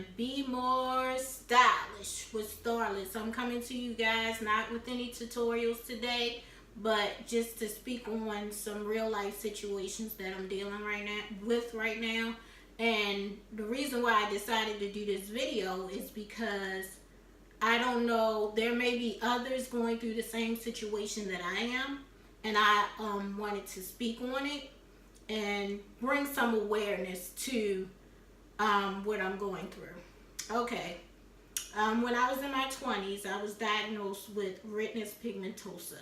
and be more stylish with Starless. I'm coming to you guys not with any tutorials today, but just to speak on some real life situations that I'm dealing right now. And the reason why I decided to do this video is because I don't know, there may be others going through the same situation that I am, and I wanted to speak on it and bring some awareness to what I'm going through. Okay. When I was in my 20s, I was diagnosed with retinitis pigmentosa,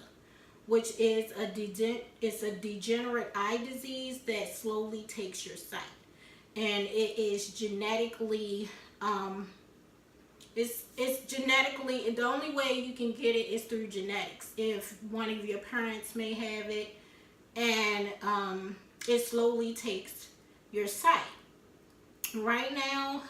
which is a degenerate eye disease that slowly takes your sight, and it is genetically it's genetically, the only way you can get it is through genetics. If one of your parents may have it, and it slowly takes your sight. Right now,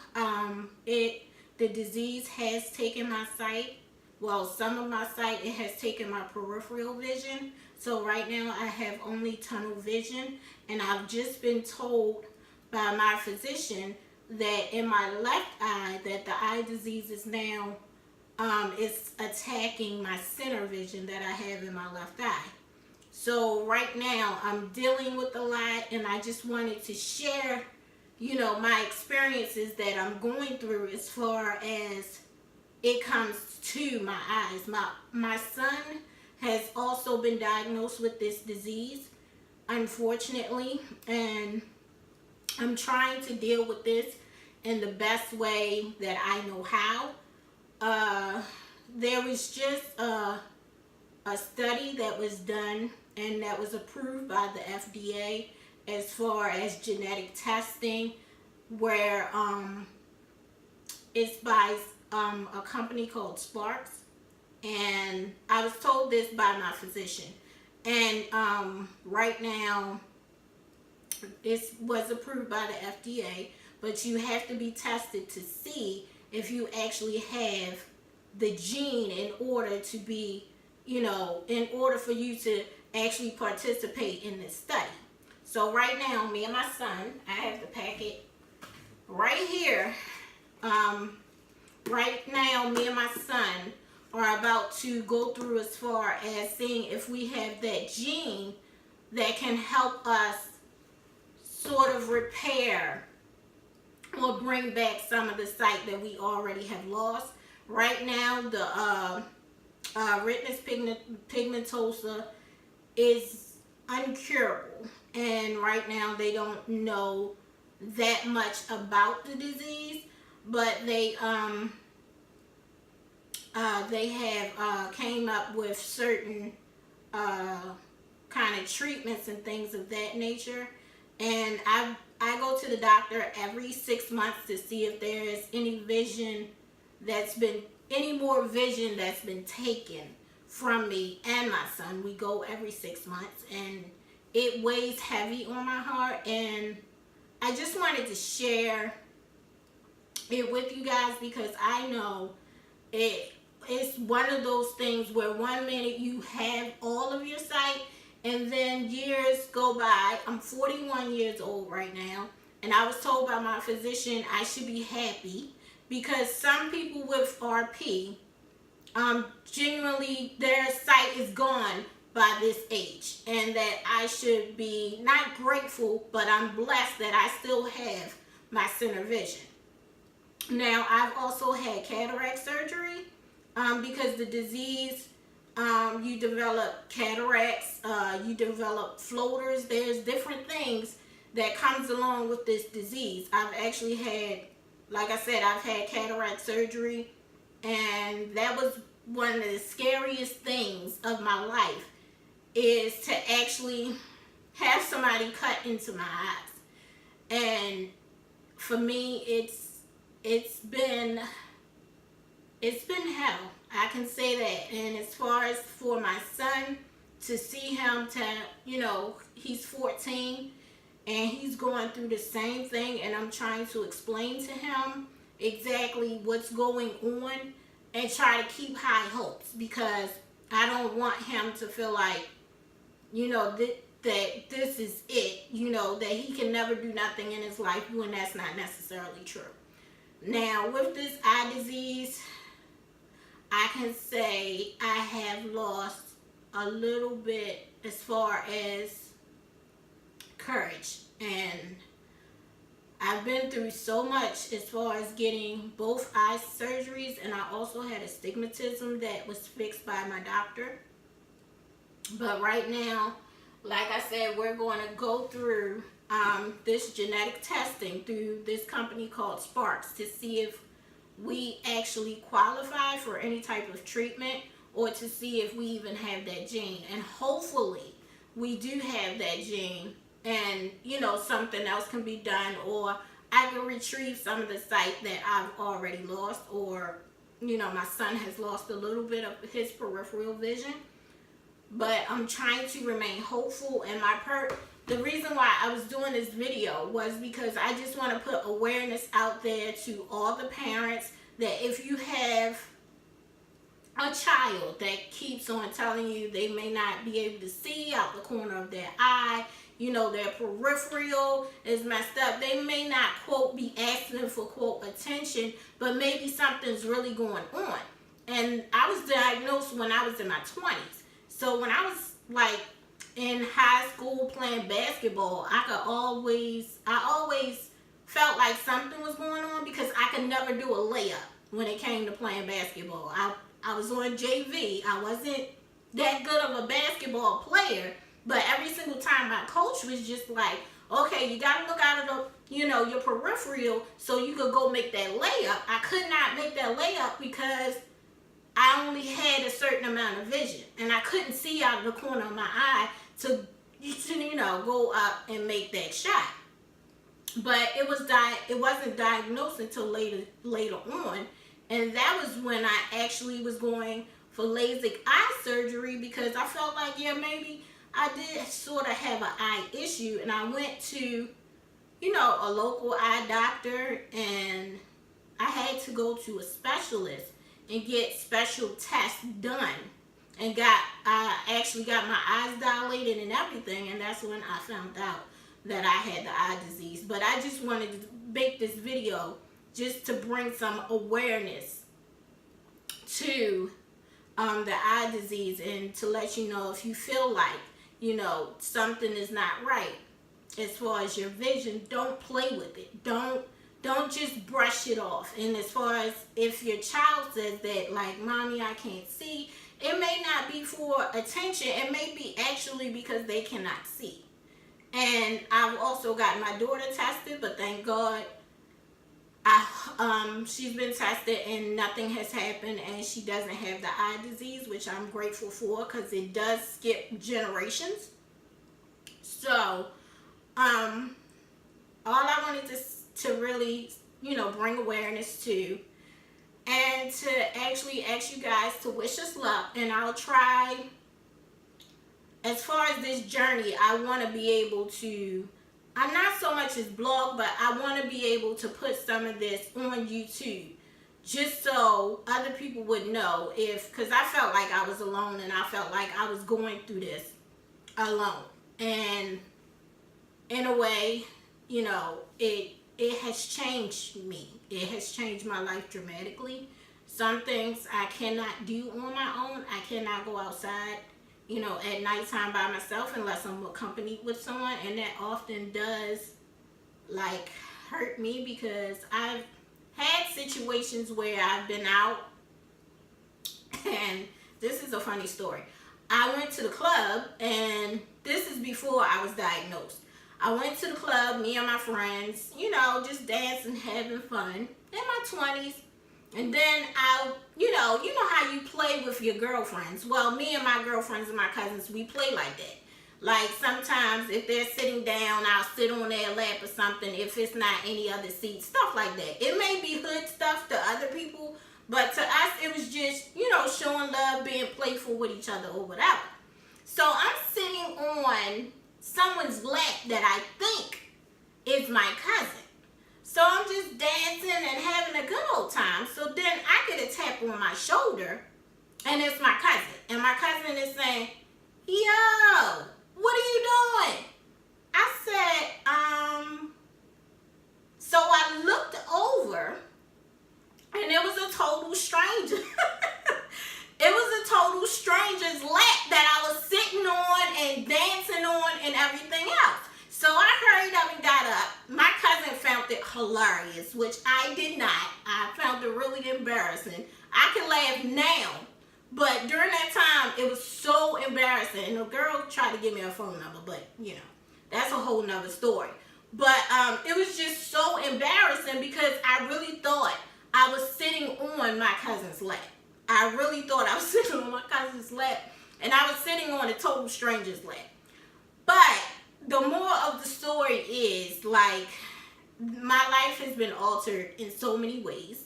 the disease has taken my sight. Well, some of my sight. It has taken my peripheral vision. So right now I have only tunnel vision, and I've just been told by my physician that in my left eye that the eye disease is now it's attacking my center vision that I have in my left eye. So right now I'm dealing with a lot, and I just wanted to share, you know, my experiences that I'm going through as far as it comes to my eyes. My son has also been diagnosed with this disease, unfortunately, and I'm trying to deal with this in the best way that I know how. There was just a study that was done and that was approved by the FDA as far as genetic testing, where it's by a company called Sparks, and I was told this by my physician. And right now it was approved by the FDA, but you have to be tested to see if you actually have the gene in order to be, you know, in order for you to actually participate in this study. So right now, me and my son, I have the packet right here. Right now, me and my son are about to go through as far as seeing if we have that gene that can help us sort of repair or bring back some of the sight that we already have lost. Right now, the retinitis pigmentosa is uncurable, and right now they don't know that much about the disease, but they have came up with certain kind of treatments and things of that nature. And I go to the doctor every 6 months to see if there is any more vision that's been taken from me and my son. We go every 6 months, and it weighs heavy on my heart, and I just wanted to share it with you guys because I know it's one of those things where 1 minute you have all of your sight, and then years go by. I'm 41 years old right now, and I was told by my physician I should be happy because some people with RP, genuinely their sight is gone by this age, and that I should be not grateful, but I'm blessed that I still have my center vision. Now, I've also had cataract surgery because the disease, you develop cataracts, you develop floaters. There's different things that comes along with this disease. I've actually had, like I said, I've had cataract surgery, and that was one of the scariest things of my life, is to actually have somebody cut into my eyes. And for me, it's been hell. I can say that. And as far as for my son, to see him to, you know, he's 14 and he's going through the same thing, and I'm trying to explain to him exactly what's going on and try to keep high hopes, because I don't want him to feel like, you know, that this is it, you know, that he can never do nothing in his life when that's not necessarily true. Now, with this eye disease, I can say I have lost a little bit as far as courage, and I've been through so much as far as getting both eye surgeries, and I also had astigmatism that was fixed by my doctor. But right now, like I said, we're going to go through this genetic testing through this company called Sparks to see if we actually qualify for any type of treatment, or to see if we even have that gene. And hopefully we do have that gene, and something else can be done, or I can retrieve some of the sight that I've already lost, or my son has lost a little bit of his peripheral vision. But I'm trying to remain hopeful, and the reason why I was doing this video was because I just want to put awareness out there to all the parents that if you have a child that keeps on telling you they may not be able to see out the corner of their eye, their peripheral is messed up, they may not, quote, be asking for, quote, attention, but maybe something's really going on. And I was diagnosed when I was in my 20s. So when I was like in high school playing basketball, I always felt like something was going on, because I could never do a layup when it came to playing basketball. I was on JV. I wasn't that good of a basketball player, but every single time my coach was just like, okay, you got to look out of the, your peripheral so you could go make that layup. I could not make that layup because I only had a certain amount of vision, and I couldn't see out of the corner of my eye to go up and make that shot. But it wasn't diagnosed until later on, and that was when I actually was going for LASIK eye surgery, because I felt like, yeah, maybe I did sort of have an eye issue. And I went to a local eye doctor, and I had to go to a specialist and get special tests done, and I actually got my eyes dilated and everything, and that's when I found out that I had the eye disease. But I just wanted to make this video just to bring some awareness to the eye disease, and to let you know, if you feel like something is not right as far as your vision, don't play with it. Don't just brush it off. And as far as if your child says that, like, mommy, I can't see, it may not be for attention. It may be actually because they cannot see. And I've also got my daughter tested, but thank God she's been tested and nothing has happened, and she doesn't have the eye disease, which I'm grateful for, because it does skip generations. So all I wanted to really bring awareness to, and to actually ask you guys to wish us luck. And I'll try, as far as this journey, I want to be able to, I'm not so much as blog, but I want to be able to put some of this on YouTube, just so other people would know, because I felt like I was alone, and I felt like I was going through this alone. And in a way, it has changed me. It has changed my life dramatically. Some things I cannot do on my own. I cannot go outside, at nighttime by myself unless I'm accompanied with someone. And that often does, like, hurt me, because I've had situations where I've been out, and this is a funny story. I went to the club, and this is before I was diagnosed. I went to the club, me and my friends, just dancing, having fun in my 20s. And then you know how you play with your girlfriends. Well, me and my girlfriends and my cousins, we play like that. Like, sometimes if they're sitting down, I'll sit on their lap or something, if it's not any other seat, stuff like that. It may be hood stuff to other people, but to us, it was just, showing love, being playful with each other or whatever. So I'm sitting on someone's lap that I think is my cousin. So I'm just dancing and having a good old time. So then I get a tap on my shoulder, and it's my cousin. And my cousin is saying, yo, what are you doing? I said, so I looked over, this, which I did not. I found it really embarrassing. I can laugh now, but during that time, it was so embarrassing. And the girl tried to give me her phone number, but you know, that's a whole nother story. But it was just so embarrassing because I really thought I was sitting on my cousin's lap. I really thought I was sitting on my cousin's lap, and I was sitting on a total stranger's lap. But the moral of the story is, like, my life has been altered in so many ways,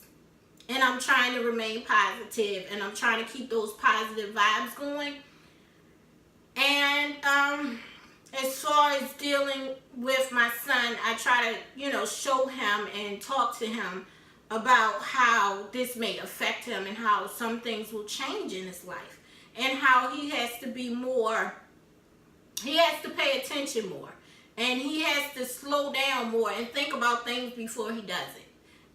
and I'm trying to remain positive, and I'm trying to keep those positive vibes going. And as far as dealing with my son, I try to, you know, show him and talk to him about how this may affect him and how some things will change in his life, and how he has to be more, he has to pay attention more, and he has to slow down more and think about things before he does it.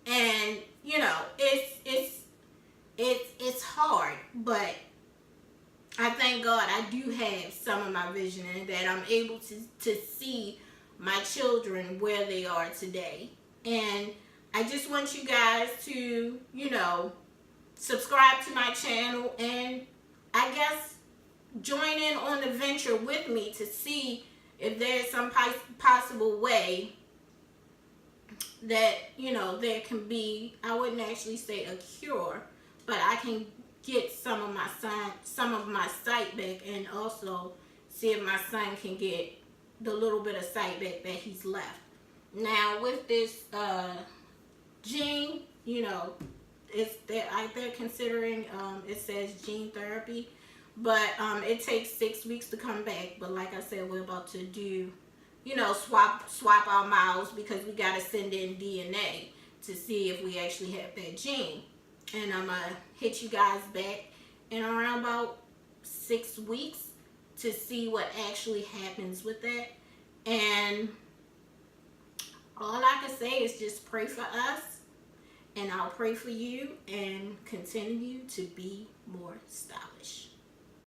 And you know, it's hard, but I thank God I do have some of my vision, and that I'm able to see my children where they are today. And I just want you guys to, you know, subscribe to my channel, and I guess join in on the venture with me to see if there's some possible way that, you know, there can be, I wouldn't actually say a cure, but I can get some of my sight back, and also see if my son can get the little bit of sight back that he's left. Now with this gene, you know, they're considering, it says gene therapy, but it takes 6 weeks to come back. But like I said, we're about to do, you know, swap our mouths, because we got to send in DNA to see if we actually have that gene. And I'm going to hit you guys back in around about 6 weeks to see what actually happens with that. And all I can say is just pray for us, and I'll pray for you, and continue to be more stylish.